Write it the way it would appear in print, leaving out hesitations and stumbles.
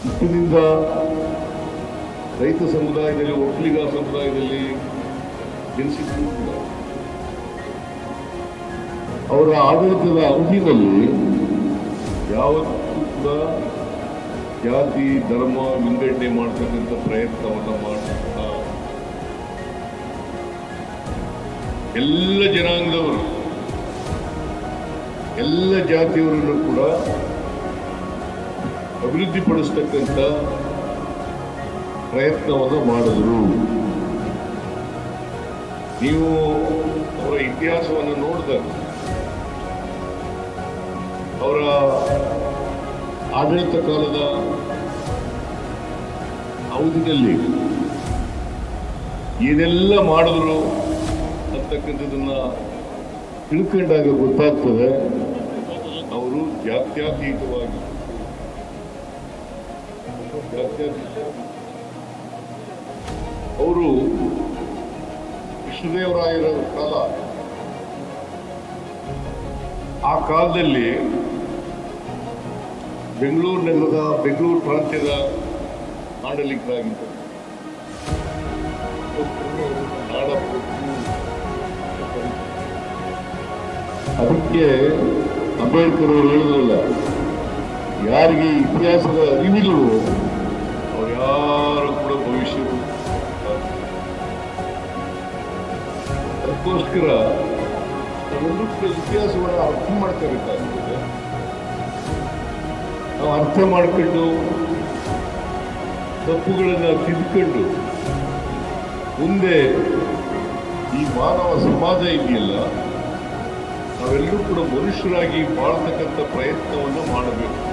ಹುಟ್ಟಿನಿಂದ ರೈತ ಸಮುದಾಯದಲ್ಲಿ, ಒಕ್ಕಲಿಗ ಸಮುದಾಯದಲ್ಲಿ ಜನಿಸಿದ್ರು ಕೂಡ ಅವರ ಆಡಳಿತದ ಅವಧಿಯಲ್ಲಿ ಯಾವತ್ತೂ ಕೂಡ ಜಾತಿ ಧರ್ಮ ವಿಂಗಡಣೆ ಮಾಡ್ತಕ್ಕಂಥ ಪ್ರಯತ್ನವನ್ನು ಮಾಡ್ತಕ್ಕಂಥ ಎಲ್ಲ ಜನಾಂಗದವರು, ಎಲ್ಲ ಜಾತಿಯವರನ್ನು ಕೂಡ ಅಭಿವೃದ್ಧಿಪಡಿಸ್ತಕ್ಕಂಥ ಪ್ರಯತ್ನವನ್ನು ಮಾಡಿದ್ರು. ನೀವು ಅವರ ಇತಿಹಾಸವನ್ನು ನೋಡಿದಾಗ ಅವರ ಆಡಳಿತ ಕಾಲದ ಅವಧಿಯಲ್ಲಿ ಏನೆಲ್ಲ ಮಾಡಿದ್ರು ಅಂತಕ್ಕಂಥದ್ದನ್ನ ತಿಳ್ಕೊಂಡಾಗ ಗೊತ್ತಾಗ್ತದೆ ಅವರು ಜಾತ್ಯತೀತವಾಗಿ ಅವರು ಕೃಷ್ಣದೇವರಾಯರ ಕಾಲ, ಆ ಕಾಲದಲ್ಲಿ ಬೆಂಗಳೂರು ನಗರದ, ಬೆಂಗಳೂರು ಪ್ರಾಂತ್ಯದ ಆಡಳಿತರಾಗಿದ್ದರು. ಅದಕ್ಕೆ ಅಂಬೇಡ್ಕರ್ ಅವರು ಹೇಳಿದ್ರಲ್ಲ, ಯಾರಿಗೆ ಇತಿಹಾಸದ ಅರಿವಿಗಳು ಅವ್ರು ಯಾರು ಕೂಡ ಭವಿಷ್ಯ. ಅದಕ್ಕೋಸ್ಕರ ನಾವೆಲ್ಲರೂ ಕೂಡ ಇತಿಹಾಸವನ್ನು ಅರ್ಥ ಮಾಡ್ಕೋಬೇಕಾಗ್ತದೆ. ನಾವು ಅರ್ಥ ಮಾಡ್ಕೊಂಡು ತಪ್ಪುಗಳನ್ನು ತಿದ್ಕೊಂಡು ಮುಂದೆ ಈ ಮಾನವ ಸಮಾಜ ಇದೆಯಲ್ಲ, ನಾವೆಲ್ಲರೂ ಕೂಡ ಮನುಷ್ಯರಾಗಿ ಬಾಳ್ತಕ್ಕಂಥ ಪ್ರಯತ್ನವನ್ನು ಮಾಡಬೇಕು.